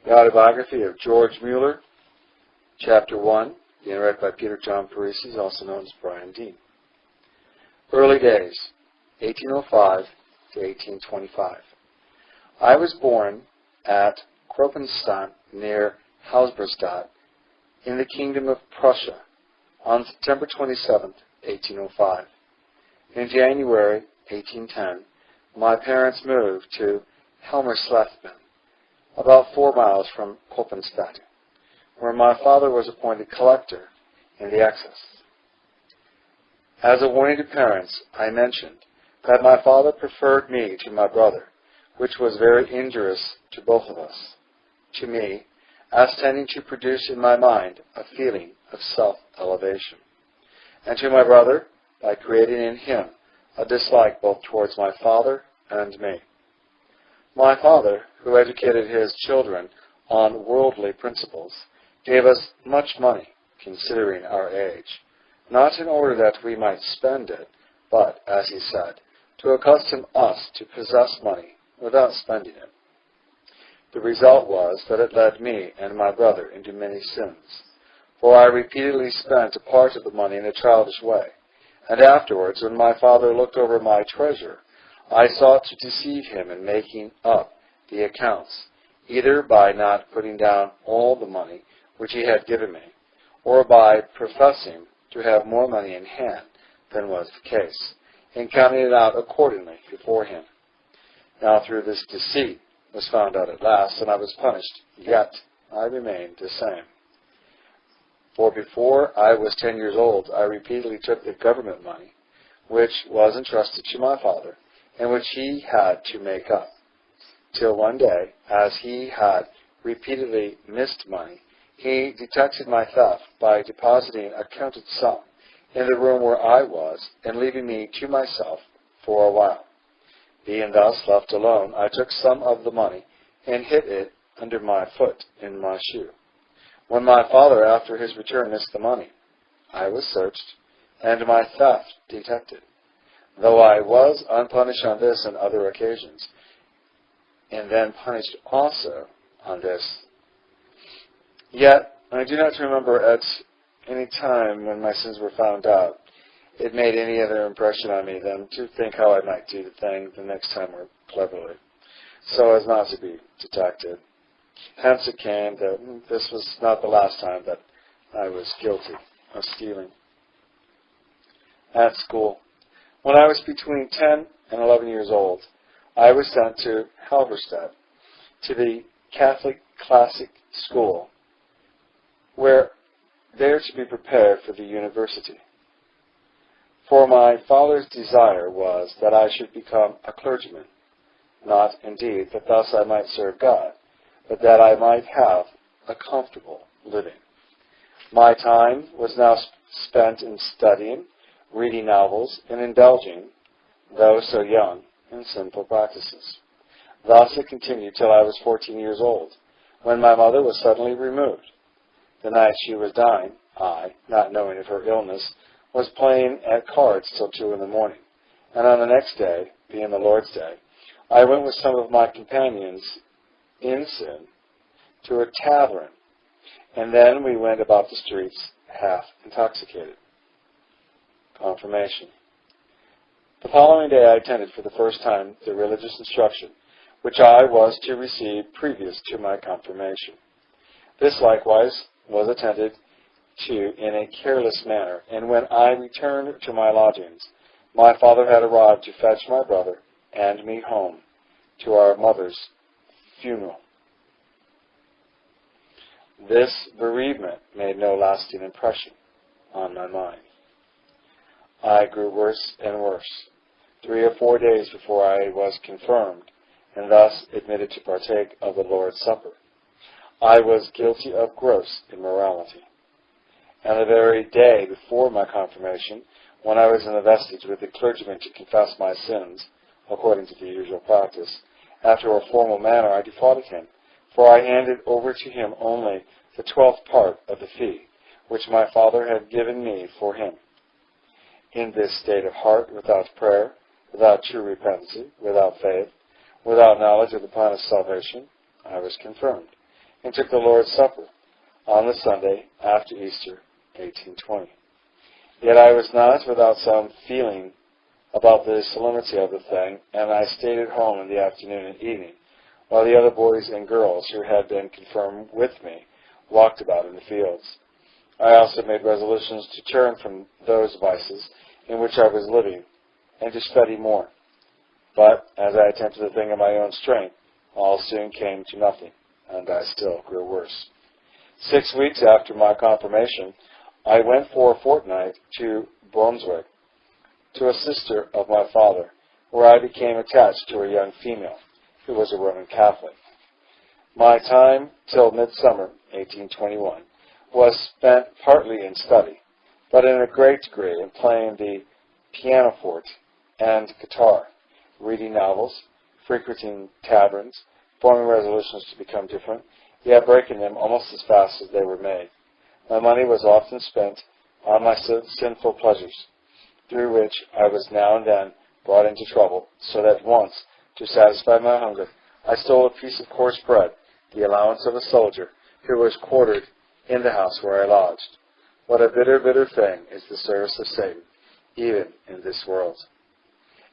The Autobiography of George Muller, Chapter 1, being read by Peter John Parisi, also known as Brian Dean. Early days, 1805 to 1825. I was born at Kroppenstadt near Halberstadt in the Kingdom of Prussia on September 27, 1805. In January 1810, my parents moved to Helmersleben, about 4 miles from Kroppenstadt, where my father was appointed collector in the excess. As a warning to parents, I mentioned that my father preferred me to my brother, which was very injurious to both of us. To me, as tending to produce in my mind a feeling of self-elevation, and to my brother by creating in him a dislike both towards my father and me. My father, who educated his children on worldly principles, gave us much money, considering our age, not in order that we might spend it, but, as he said, to accustom us to possess money without spending it. The result was that it led me and my brother into many sins, for I repeatedly spent a part of the money in a childish way, and afterwards, when my father looked over my treasure, I sought to deceive him in making up the accounts, either by not putting down all the money which he had given me, or by professing to have more money in hand than was the case, and counting it out accordingly before him. Now through this deceit was found out at last, and I was punished, yet I remained the same. For before I was 10 years old, I repeatedly took the government money, which was entrusted to my father, and which he had to make up, till one day, as he had repeatedly missed money, he detected my theft by depositing a counted sum in the room where I was, and leaving me to myself for a while. Being thus left alone, I took some of the money and hid it under my foot in my shoe. When my father, after his return, missed the money, I was searched, and my theft detected, though I was unpunished on this and other occasions, and then punished also on this. Yet I do not remember at any time when my sins were found out it made any other impression on me than to think how I might do the thing the next time more cleverly, so as not to be detected. Hence it came that this was not the last time that I was guilty of stealing. At school, when I was between 10 and 11 years old, I was sent to Halberstadt, to the Catholic Classic School, where there to be prepared for the university. For my father's desire was that I should become a clergyman, not indeed that thus I might serve God, but that I might have a comfortable living. My time was now spent in studying, reading novels, and indulging, though so young, in sinful practices. Thus it continued till I was 14 years old, when my mother was suddenly removed. The night she was dying, I, not knowing of her illness, was playing at cards till 2 in the morning, and on the next day, being the Lord's Day, I went with some of my companions in sin to a tavern, and then we went about the streets half intoxicated. Confirmation. The following day I attended for the first time the religious instruction which I was to receive previous to my confirmation. This likewise was attended to in a careless manner, and when I returned to my lodgings, my father had arrived to fetch my brother and me home to our mother's funeral. This bereavement made no lasting impression on my mind. I grew worse and worse, 3 or 4 days before I was confirmed, and thus admitted to partake of the Lord's Supper. I was guilty of gross immorality. And the very day before my confirmation, when I was in the vestibule with the clergyman to confess my sins, according to the usual practice, after a formal manner I defrauded him, for I handed over to him only the 12th part of the fee, which my father had given me for him. In this state of heart, without prayer, without true repentance, without faith, without knowledge of the plan of salvation, I was confirmed, and took the Lord's Supper on the Sunday after Easter, 1820. Yet I was not without some feeling about the solemnity of the thing, and I stayed at home in the afternoon and evening, while the other boys and girls who had been confirmed with me walked about in the fields. I also made resolutions to turn from those vices in which I was living, and to study more. But as I attempted the thing in my own strength, all soon came to nothing, and I still grew worse. 6 weeks after my confirmation, I went for a fortnight to Brunswick, to a sister of my father, where I became attached to a young female, who was a Roman Catholic. My time till midsummer, 1821, was spent partly in study, but in a great degree in playing the pianoforte and guitar, reading novels, frequenting taverns, forming resolutions to become different, yet breaking them almost as fast as they were made. My money was often spent on my sinful pleasures, through which I was now and then brought into trouble, so that once, to satisfy my hunger, I stole a piece of coarse bread, the allowance of a soldier, who was quartered in the house where I lodged. What a bitter, bitter thing is the service of Satan, even in this world.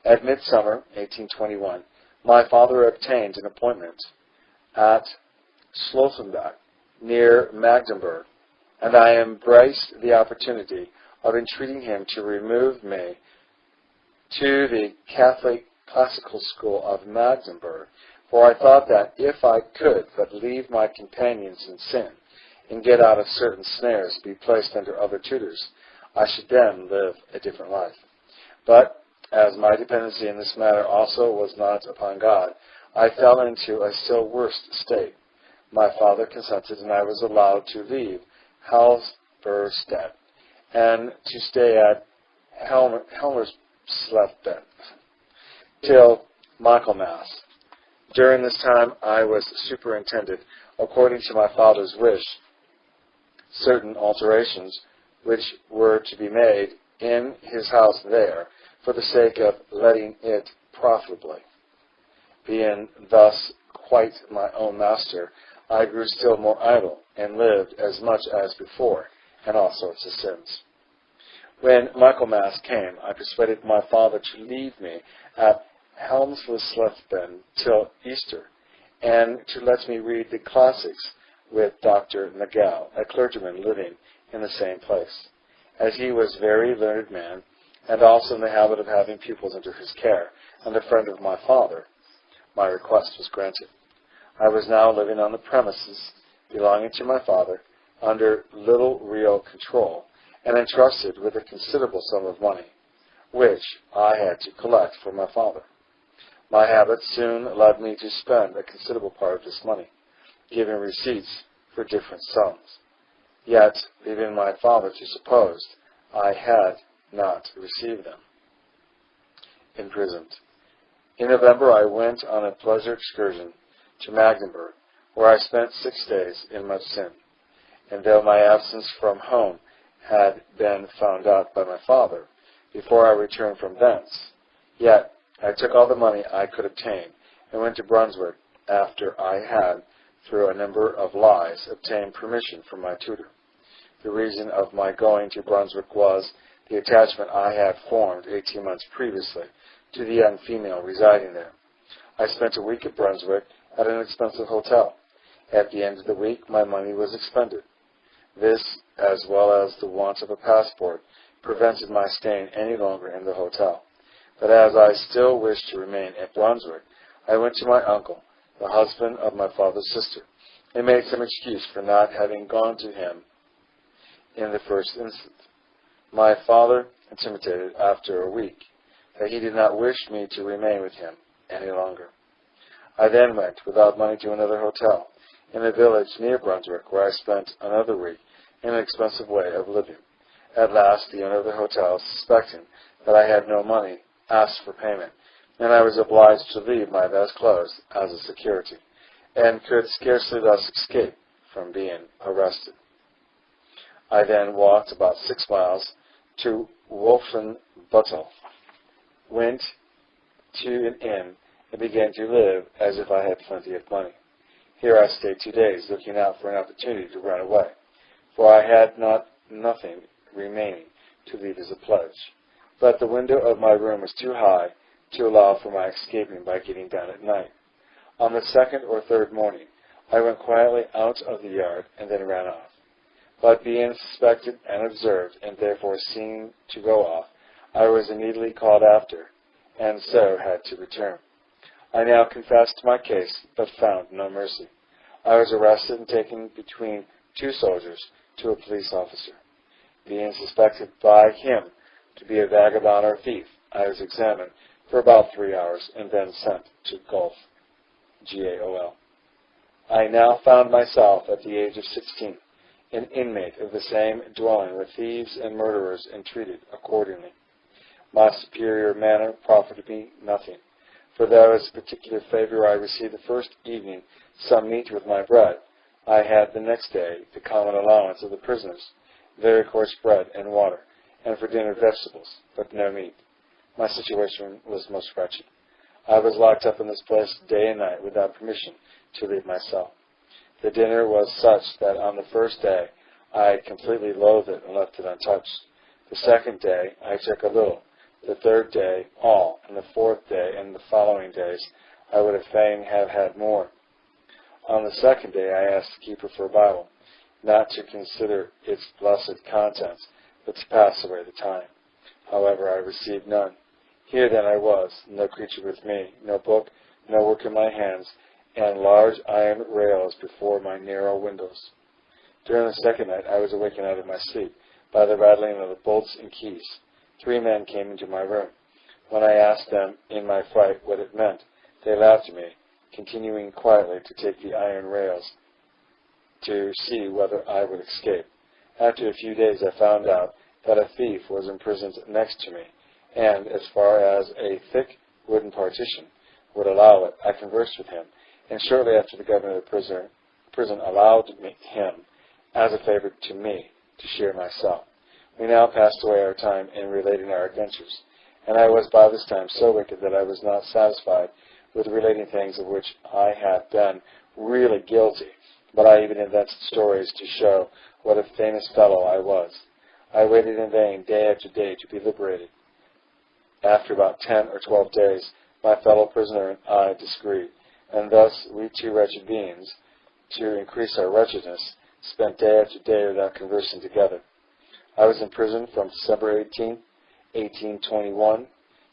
At midsummer, 1821, my father obtained an appointment at Slothenbach, near Magdeburg, and I embraced the opportunity of entreating him to remove me to the Catholic Classical School of Magdeburg, for I thought that if I could but leave my companions in sin, and get out of certain snares, be placed under other tutors, I should then live a different life. But, as my dependency in this matter also was not upon God, I fell into a still worse state. My father consented, and I was allowed to leave Halberstadt and to stay at Helmersletten till Michaelmas. During this time I was superintended, according to my father's wish, certain alterations which were to be made in his house there, for the sake of letting it profitably. Being thus quite my own master, I grew still more idle, and lived as much as before, in all sorts of sins. When Michaelmas came, I persuaded my father to leave me at Helmsleben till Easter, and to let me read the classics with Dr. Nagel, a clergyman living in the same place. As he was a very learned man, and also in the habit of having pupils under his care, and a friend of my father, my request was granted. I was now living on the premises belonging to my father, under little real control, and entrusted with a considerable sum of money, which I had to collect for my father. My habit soon led me to spend a considerable part of this money, giving receipts for different sums, yet leaving my father to suppose I had not received them. Imprisoned. In November I went on a pleasure excursion to Magdeburg, where I spent 6 days in much sin, and though my absence from home had been found out by my father before I returned from thence, yet I took all the money I could obtain, and went to Brunswick after I had, through a number of lies, obtained permission from my tutor. The reason of my going to Brunswick was the attachment I had formed 18 months previously to the young female residing there. I spent a week at Brunswick at an expensive hotel. At the end of the week, my money was expended. This, as well as the want of a passport, prevented my staying any longer in the hotel. But as I still wished to remain at Brunswick, I went to my uncle, the husband of my father's sister, and made some excuse for not having gone to him in the first instance. My father intimated after a week that he did not wish me to remain with him any longer. I then went without money to another hotel in a village near Brunswick, where I spent another week in an expensive way of living. At last, the owner of the hotel, suspecting that I had no money, asked for payment, and I was obliged to leave my best clothes as a security, and could scarcely thus escape from being arrested. I then walked about 6 miles to Wolfenbüttel, went to an inn, and began to live as if I had plenty of money. Here I stayed 2 days, looking out for an opportunity to run away, for I had nothing remaining to leave as a pledge. But the window of my room was too high to allow for my escaping by getting down at night. On the second or third morning, I went quietly out of the yard and then ran off. But being suspected and observed, and therefore seen to go off, I was immediately called after, and so had to return. I now confessed my case, but found no mercy. I was arrested and taken between 2 soldiers to a police officer. Being suspected by him to be a vagabond or thief, I was examined for about 3 hours and then sent to Gaol. Gaol. I now found myself, at the age of 16, an inmate of the same dwelling with thieves and murderers, and treated accordingly. My superior manner profited me nothing, for though as a particular favor I received the first evening some meat with my bread, I had the next day the common allowance of the prisoners, very coarse bread and water, and for dinner vegetables, but no meat. My situation was most wretched. I was locked up in this place day and night without permission to leave my cell. The dinner was such that on the first day I completely loathed it and left it untouched. The second day I took a little, the third day all, and the fourth day and the following days I would fain have had more. On the second day I asked the keeper for a Bible, not to consider its blessed contents, but to pass away the time. However, I received none. Here then I was, no creature with me, no book, no work in my hands, and large iron rails before my narrow windows. During the second night I was awakened out of my sleep by the rattling of the bolts and keys. 3 men came into my room. When I asked them in my fright what it meant, they laughed at me, continuing quietly to take the iron rails to see whether I would escape. After a few days I found out that a thief was imprisoned next to me, and as far as a thick wooden partition would allow it, I conversed with him, and shortly after the governor of the prison allowed him, as a favor to me, to share my cell. We now passed away our time in relating our adventures, and I was by this time so wicked that I was not satisfied with relating things of which I had been really guilty, but I even invented stories to show what a famous fellow I was. I waited in vain day after day to be liberated. After about 10 or 12 days, my fellow prisoner and I disagreed, and thus we 2 wretched beings, to increase our wretchedness, spent day after day without conversing together. I was in prison from December 18, 1821,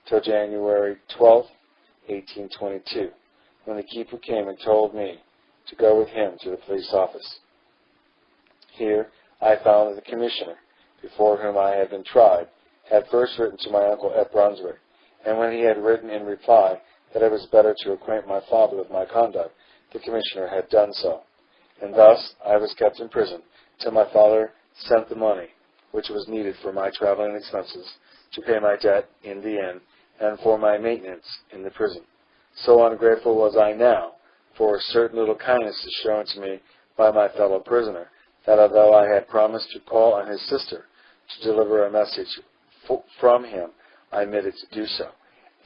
till January 12, 1822, when the keeper came and told me to go with him to the police office. Here I found that the commissioner, before whom I had been tried, had first written to my uncle at Brunswick, and when he had written in reply that it was better to acquaint my father with my conduct, the commissioner had done so. And thus I was kept in prison till my father sent the money which was needed for my traveling expenses, to pay my debt in the inn, and for my maintenance in the prison. So ungrateful was I now for certain little kindnesses shown to me by my fellow prisoner, that although I had promised to call on his sister to deliver a message from him, I omitted to do so.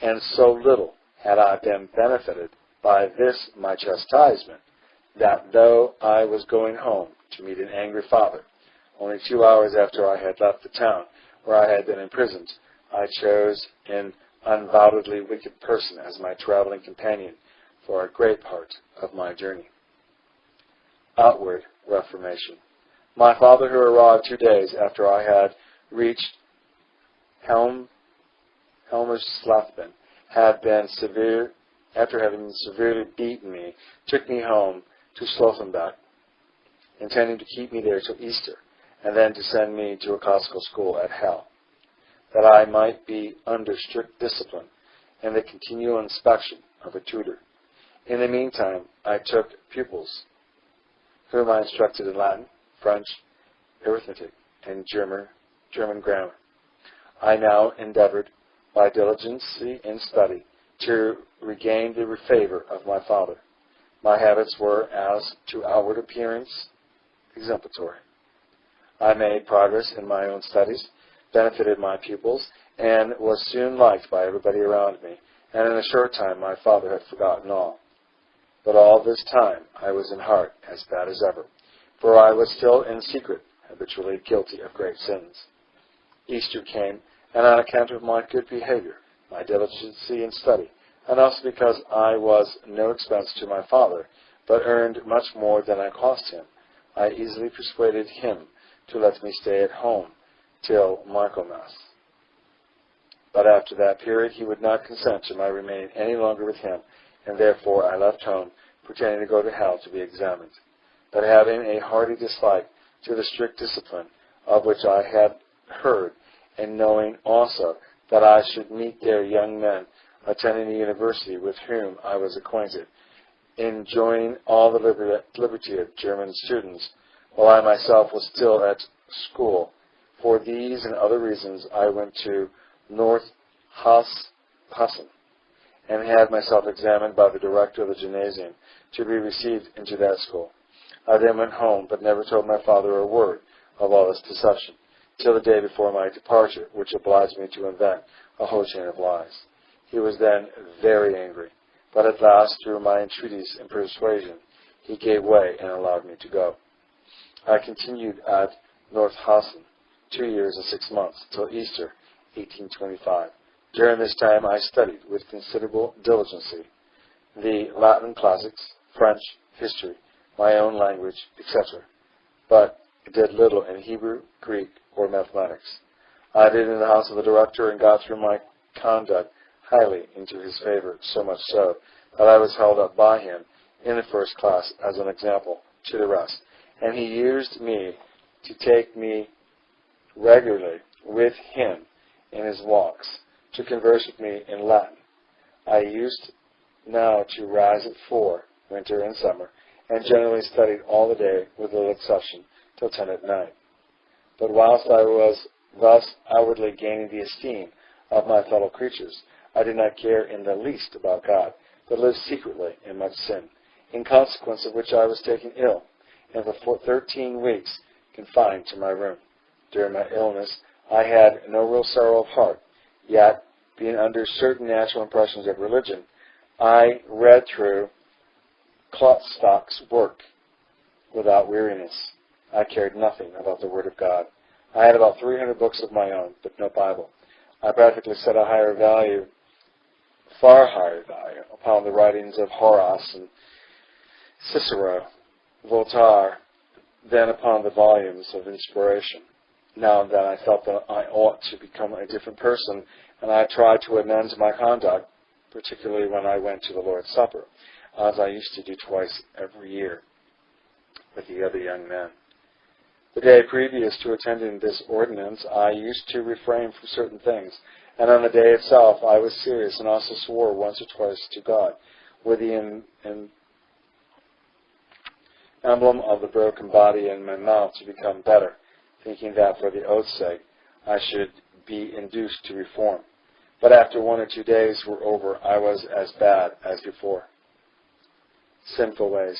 And so little had I been benefited by this my chastisement, that though I was going home to meet an angry father, only 2 hours after I had left the town where I had been imprisoned, I chose an undoubtedly wicked person as my traveling companion for a great part of my journey. Outward reformation. My father, who arrived 2 days after I had reached Helmersleben, had been after having severely beaten me, took me home to Slothenbach, intending to keep me there till Easter, and then to send me to a classical school at Hell, that I might be under strict discipline and the continual inspection of a tutor. In the meantime, I took pupils, whom I instructed in Latin, French, arithmetic, and German grammar. I now endeavored, by diligence in study, to regain the favor of my father. My habits were, as to outward appearance, exemplary. I made progress in my own studies, benefited my pupils, and was soon liked by everybody around me, and in a short time my father had forgotten all. But all this time I was in heart as bad as ever, for I was still in secret habitually guilty of great sins. Easter came, and on account of my good behavior, my diligency in study, and also because I was no expense to my father, but earned much more than I cost him, I easily persuaded him to let me stay at home till Michaelmas. But after that period he would not consent to my remaining any longer with him, and therefore I left home, pretending to go to hell to be examined. But having a hearty dislike to the strict discipline of which I had heard, and knowing also that I should meet there young men attending the university with whom I was acquainted, enjoying all the liberty of German students, while I myself was still at school. For these and other reasons I went to North Hassen, and had myself examined by the director of the gymnasium to be received into that school. I then went home, but never told my father a word of all this deception, till the day before my departure, which obliged me to invent a whole chain of lies. He was then very angry, but at last, through my entreaties and persuasion, he gave way and allowed me to go. I continued at North Hassen 2 years and 6 months, till Easter, 1825. During this time I studied with considerable diligency the Latin classics, French, history, my own language, etc., but did little in Hebrew, Greek, or mathematics. I did in the house of the director, and got through my conduct highly into his favor, so much so that I was held up by him in the first class as an example to the rest, and he used me to take me regularly with him in his walks, to converse with me in Latin. I used now to rise at 4, winter and summer, and generally studied all the day, with little exception, till 10 at night. But whilst I was thus outwardly gaining the esteem of my fellow creatures, I did not care in the least about God, but lived secretly in much sin, in consequence of which I was taken ill, and for 13 weeks confined to my room. During my illness I had no real sorrow of heart, yet, being under certain natural impressions of religion, I read through Klopstock's work without weariness. I cared nothing about the Word of God. I had about 300 books of my own, but no Bible. I practically set a far higher value, upon the writings of Horace and Cicero, Voltaire, than upon the volumes of inspiration. Now and then I felt that I ought to become a different person, and I tried to amend my conduct, particularly when I went to the Lord's Supper, as I used to do twice every year with the other young men. The day previous to attending this ordinance, I used to refrain from certain things, and on the day itself I was serious, and also swore once or twice to God, with the emblem of the broken body in my mouth, to become better, thinking that for the oath's sake I should be induced to reform. But after 1 or 2 days were over, I was as bad as before. Sinful ways.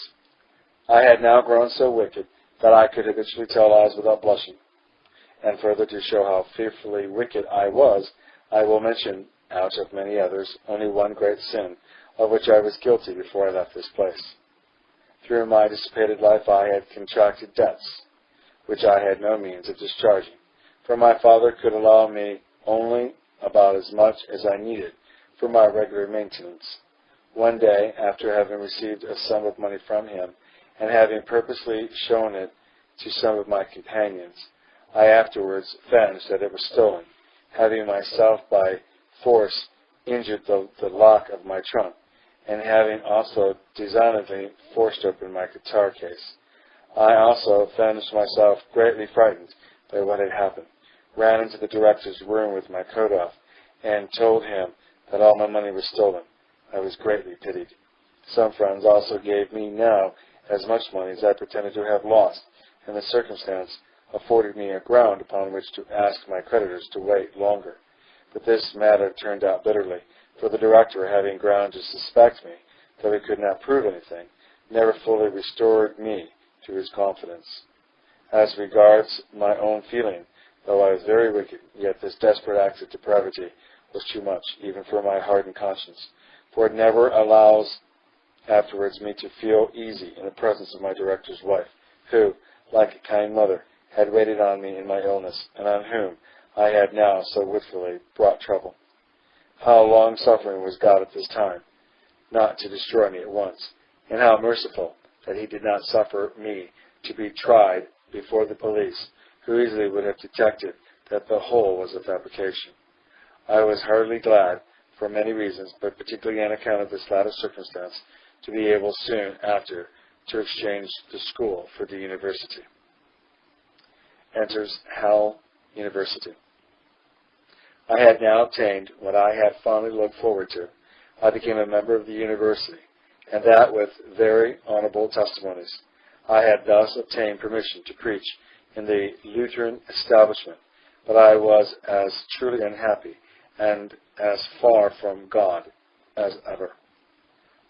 I had now grown so wicked that I could habitually tell lies without blushing. And further, to show how fearfully wicked I was, I will mention, out of many others, only one great sin, of which I was guilty before I left this place. Through my dissipated life I had contracted debts, which I had no means of discharging, for my father could allow me only about as much as I needed for my regular maintenance. One day, after having received a sum of money from him, and having purposely shown it to some of my companions, I afterwards found that it was stolen, having myself by force injured the lock of my trunk, and having also designedly forced open my guitar case. I also found myself greatly frightened by what had happened, ran into the director's room with my coat off, and told him that all my money was stolen. I was greatly pitied. Some friends also gave me now as much money as I pretended to have lost, and the circumstance afforded me a ground upon which to ask my creditors to wait longer. But this matter turned out bitterly, for the director, having ground to suspect me, though he could not prove anything, never fully restored me to his confidence. As regards my own feeling, though I was very wicked, yet this desperate act of depravity was too much, even for my hardened conscience, for it never allows afterwards me to feel easy in the presence of my director's wife, who, like a kind mother, had waited on me in my illness, and on whom I had now so wilfully brought trouble. How long-suffering was God at this time, not to destroy me at once, and how merciful that he did not suffer me to be tried before the police, who easily would have detected that the whole was a fabrication. I was heartily glad, for many reasons, but particularly on account of this latter circumstance, to be able soon after to exchange the school for the university. Enters Howell University. I had now obtained what I had fondly looked forward to. I became a member of the university, and that with very honorable testimonies. I had thus obtained permission to preach in the Lutheran establishment, but I was as truly unhappy and as far from God as ever.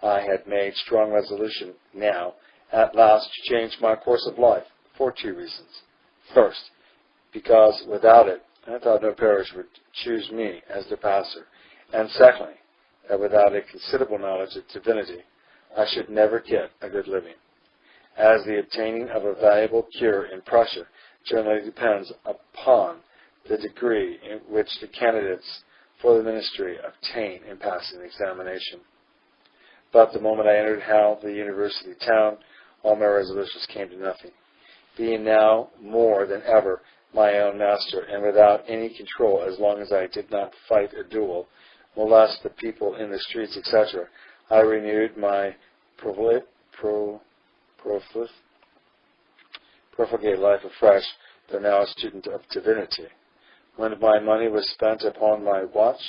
I had made strong resolution now, at last, to change my course of life for two reasons. First, because without it, I thought no parish would choose me as their pastor, and secondly, that without a considerable knowledge of divinity, I should never get a good living, as the obtaining of a valuable cure in Prussia generally depends upon the degree in which the candidates for the ministry obtain in passing the examination. But the moment I entered Howell, the university town, all my resolutions came to nothing. Being now more than ever my own master, and without any control as long as I did not fight a duel, molest the people in the streets, etc., I renewed my profligate life afresh, though now a student of divinity. When my money was spent upon my watch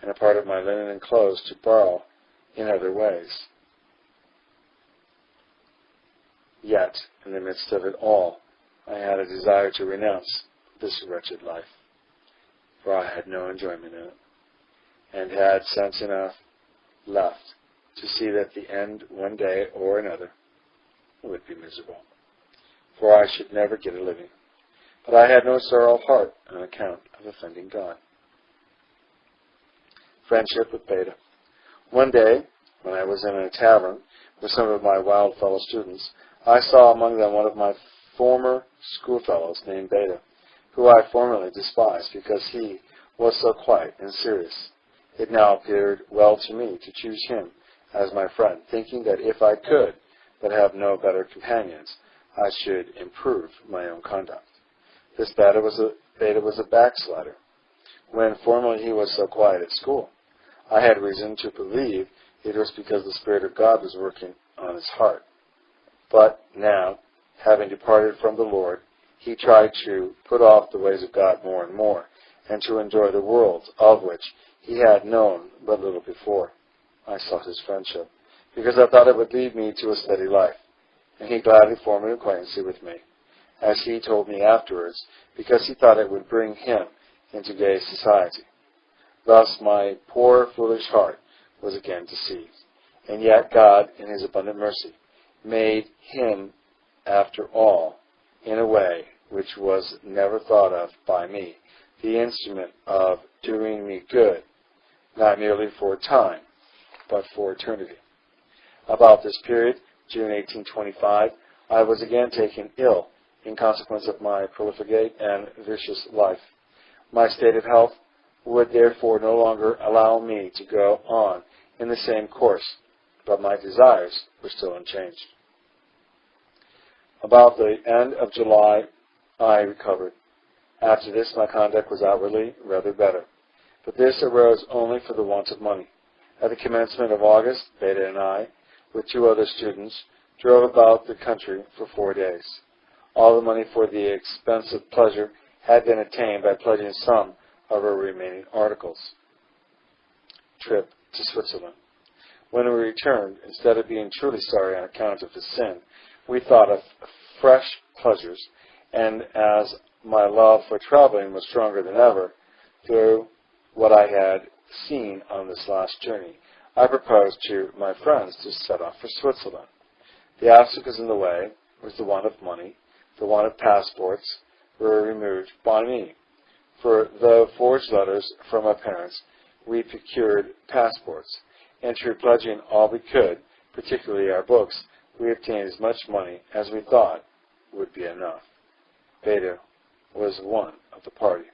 and a part of my linen and clothes to borrow in other ways. Yet, in the midst of it all, I had a desire to renounce this wretched life, for I had no enjoyment in it, and had sense enough left to see that the end, one day or another, would be miserable, for I should never get a living. But I had no sorrow of heart on account of offending God. Friendship with Beta. One day, when I was in a tavern with some of my wild fellow students, I saw among them one of my former schoolfellows named Beta, who I formerly despised because he was so quiet and serious. It now appeared well to me to choose him as my friend, thinking that if I could but have no better companions, I should improve my own conduct. This Beta was a backslider, when formerly he was so quiet at school. I had reason to believe it was because the Spirit of God was working on his heart. But now, having departed from the Lord, he tried to put off the ways of God more and more, and to enjoy the worlds of which he had known but little before. I sought his friendship, because I thought it would lead me to a steady life, and he gladly formed an acquaintance with me, as he told me afterwards, because he thought it would bring him into gay society. Thus my poor foolish heart was again deceived, and yet God, in his abundant mercy, made him, after all, in a way which was never thought of by me, the instrument of doing me good, not merely for a time, but for eternity. About this period, June 1825, I was again taken ill in consequence of my profligate and vicious life. My state of health would therefore no longer allow me to go on in the same course, but my desires were still unchanged. About the end of July, I recovered. After this, my conduct was outwardly rather better, but this arose only for the want of money. At the commencement of August, Beta and I, with two other students, drove about the country for 4 days. All the money for the expensive pleasure had been attained by pledging some of our remaining articles. Trip to Switzerland. When we returned, instead of being truly sorry on account of his sin, we thought of fresh pleasures, and as my love for traveling was stronger than ever, through what I had seen on this last journey, I proposed to my friends to set off for Switzerland. The obstacles in the way was the want of money, the want of passports were removed by me. For though forged letters from my parents, we procured passports, and through pledging all we could, particularly our books, we obtained as much money as we thought would be enough. Beta was one of the party.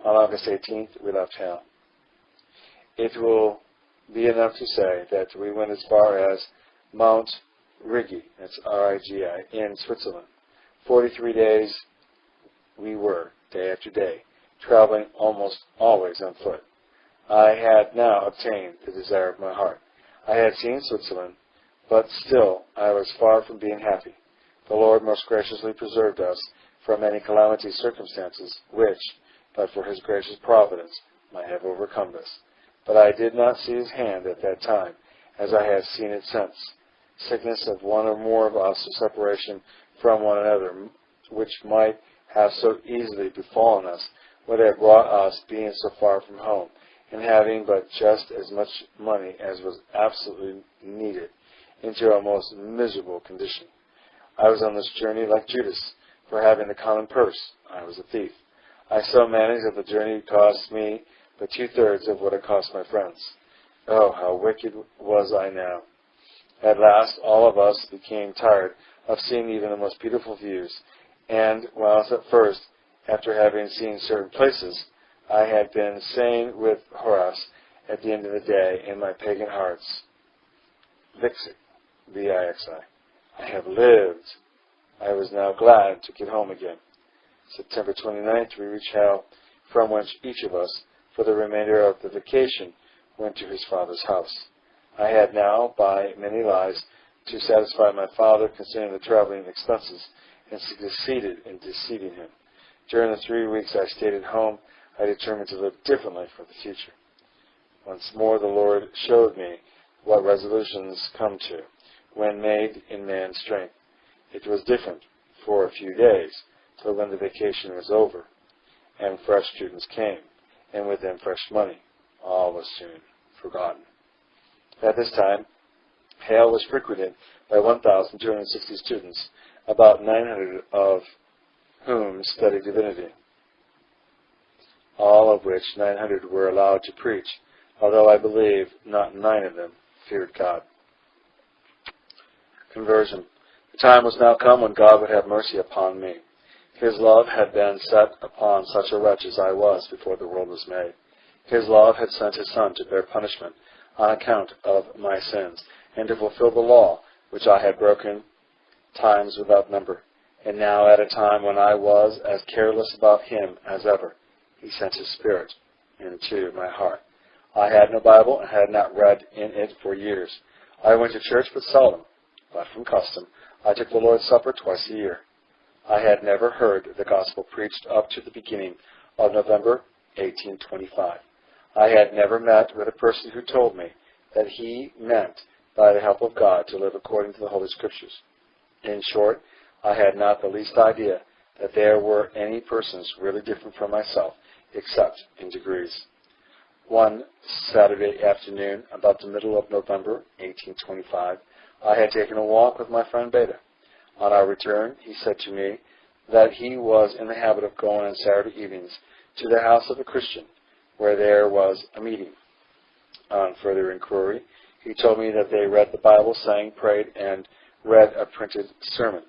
On August 18th, we left Hale. It will be enough to say that we went as far as Mount Rigi, that's R-I-G-I, in Switzerland. 43 days we were, day after day, traveling almost always on foot. I had now obtained the desire of my heart. I had seen Switzerland, but still I was far from being happy. The Lord most graciously preserved us from many calamitous circumstances, which, but for His gracious providence, might have overcome us. But I did not see His hand at that time, as I have seen it since. Sickness of one or more of us, or separation from one another, which might have so easily befallen us, would have brought us, being so far from home, and having but just as much money as was absolutely needed, into a most miserable condition. I was on this journey like Judas, for having a common purse. I was a thief. I so managed that the journey cost me but 2/3 of what it cost my friends. Oh, how wicked was I now! At last, all of us became tired of seeing even the most beautiful views, and whilst at first, after having seen certain places, I had been saying with Horace at the end of the day in my pagan hearts, Vixi, V-I-X-I, I have lived. I was now glad to get home again. September 29th, we reached Hale, from which each of us, for the remainder of the vacation, went to his father's house. I had now, by many lies, to satisfy my father concerning the traveling expenses, and succeeded in deceiving him. During the 3 weeks I stayed at home, I determined to live differently for the future. Once more the Lord showed me what resolutions come to, when made in man's strength. It was different for a few days, till when the vacation was over, and fresh students came, and with them fresh money. All was soon forgotten. At this time, Hale was frequented by 1,260 students, about 900 of whom studied divinity, all of which 900 were allowed to preach, although I believe not 9 of them feared God. Conversion. The time was now come when God would have mercy upon me. His love had been set upon such a wretch as I was before the world was made. His love had sent His Son to bear punishment on account of my sins, and to fulfill the law which I had broken times without number. And now, at a time when I was as careless about Him as ever, He sent His Spirit into my heart. I had no Bible and had not read in it for years. I went to church but seldom, but from custom I took the Lord's Supper twice a year. I had never heard the gospel preached up to the beginning of November 1825. I had never met with a person who told me that he meant, by the help of God, to live according to the Holy Scriptures. In short, I had not the least idea that there were any persons really different from myself, except in degrees. One Saturday afternoon, about the middle of November 1825, I had taken a walk with my friend Beta. On our return, he said to me that he was in the habit of going on Saturday evenings to the house of a Christian, where there was a meeting. On further inquiry, he told me that they read the Bible, sang, prayed, and read a printed sermon.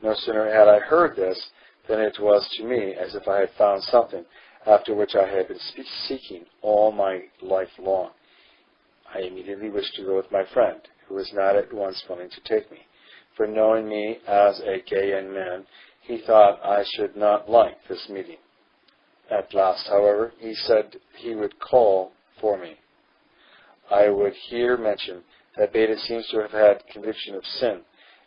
No sooner had I heard this than it was to me as if I had found something after which I had been seeking all my life long. I immediately wished to go with my friend, who was not at once willing to take me. For knowing me as a gay young man, he thought I should not like this meeting. At last, however, he said he would call for me. I would here mention that Beta seems to have had conviction of sin,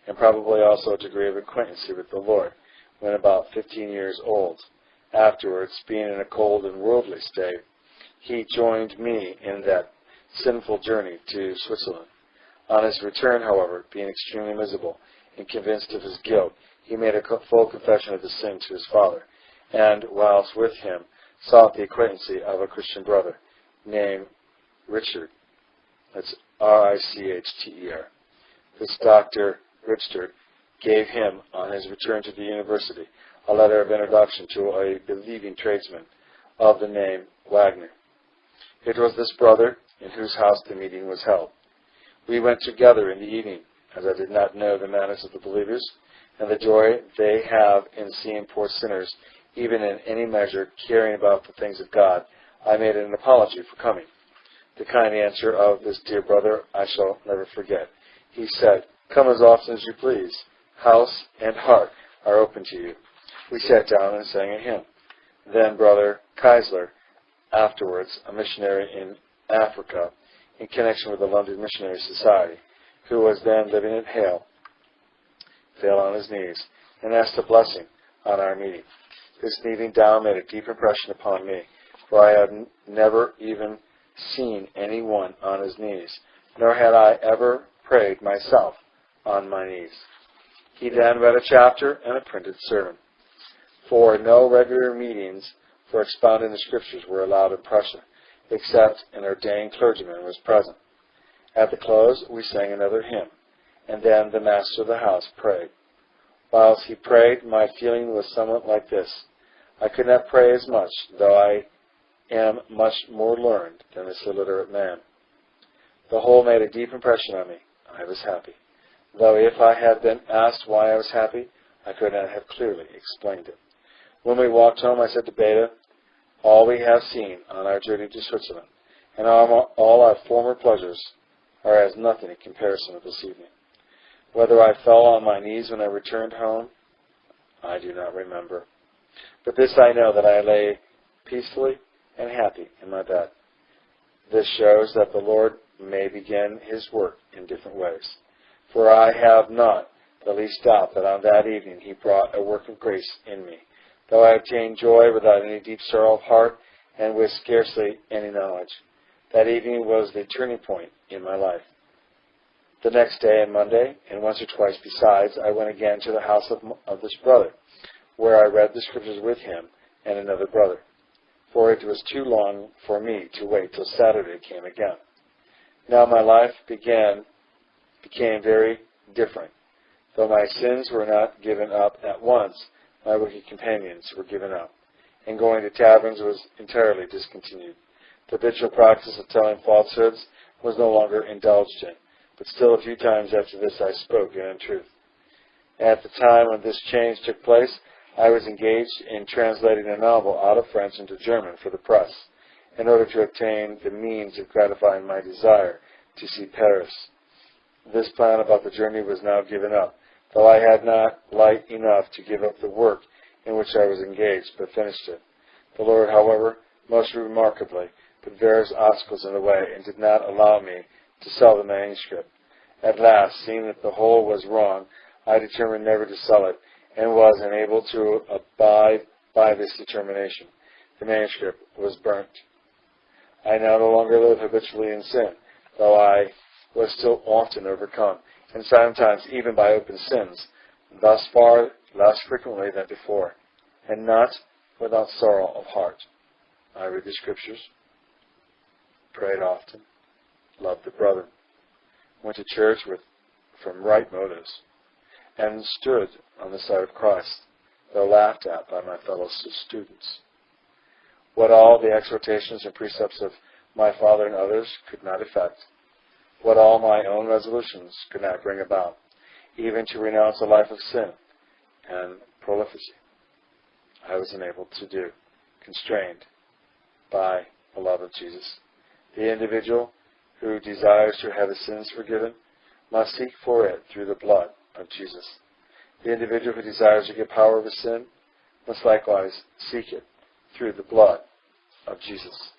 and probably also a degree of acquaintancy with the Lord, when about 15 years old. Afterwards, being in a cold and worldly state, he joined me in that sinful journey to Switzerland. On his return, however, being extremely miserable and convinced of his guilt, he made a full confession of his sin to his father, and, whilst with him, sought the acquaintancy of a Christian brother named Richard. That's R-I-C-H-T-E-R. This Dr. Richard gave him, on his return to the university, a letter of introduction to a believing tradesman of the name Wagner. It was this brother in whose house the meeting was held. We went together in the evening, as I did not know the manners of the believers, and the joy they have in seeing poor sinners, even in any measure, caring about the things of God. I made an apology for coming. The kind answer of this dear brother I shall never forget. He said, "Come as often as you please. House and heart are open to you." We sat down and sang a hymn. Then Brother Keisler, afterwards a missionary in Africa, in connection with the London Missionary Society, who was then living at Hale, fell on his knees and asked a blessing on our meeting. This kneeling down made a deep impression upon me, for I had never even seen anyone on his knees, nor had I ever prayed myself on my knees. He then read a chapter and a printed sermon. For no regular meetings for expounding the Scriptures were allowed in Prussia, except an ordained clergyman was present. At the close, we sang another hymn, and then the master of the house prayed. Whilst he prayed, my feeling was somewhat like this. I could not pray as much, though I am much more learned than this illiterate man. The whole made a deep impression on me. I was happy, though if I had been asked why I was happy, I could not have clearly explained it. When we walked home, I said to Beta, "All we have seen on our journey to Switzerland, and all our former pleasures, are as nothing in comparison with this evening. Whether I fell on my knees when I returned home, I do not remember. But this I know, that I lay peacefully and happy in my bed. This shows that the Lord may begin His work in different ways. For I have not the least doubt that on that evening He brought a work of grace in me, though I obtained joy without any deep sorrow of heart and with scarcely any knowledge. That evening was the turning point in my life. The next day and Monday, and once or twice besides, I went again to the house of this brother, where I read the Scriptures with him and another brother, for it was too long for me to wait till Saturday came again. Now my life became very different. Though my sins were not given up at once, my wicked companions were given up, and going to taverns was entirely discontinued. The habitual practice of telling falsehoods was no longer indulged in, but still a few times after this I spoke in untruth. At the time when this change took place, I was engaged in translating a novel out of French into German for the press, in order to obtain the means of gratifying my desire to see Paris. This plan about the journey was now given up, though I had not light enough to give up the work in which I was engaged, but finished it. The Lord, however, most remarkably, put various obstacles in the way, and did not allow me to sell the manuscript. At last, seeing that the whole was wrong, I determined never to sell it, and was unable to abide by this determination. The manuscript was burnt. I now no longer live habitually in sin, though I was still often overcome, and sometimes even by open sins, thus far less frequently than before, and not without sorrow of heart. I read the Scriptures, prayed often, loved the brethren, went to church from right motives, and stood on the side of Christ, though laughed at by my fellow students. What all the exhortations and precepts of my father and others could not effect, what all my own resolutions could not bring about, even to renounce a life of sin and prolificy, I was unable to do, constrained by the love of Jesus. The individual who desires to have his sins forgiven must seek for it through the blood of Jesus. The individual who desires to get power over sin must likewise seek it through the blood of Jesus.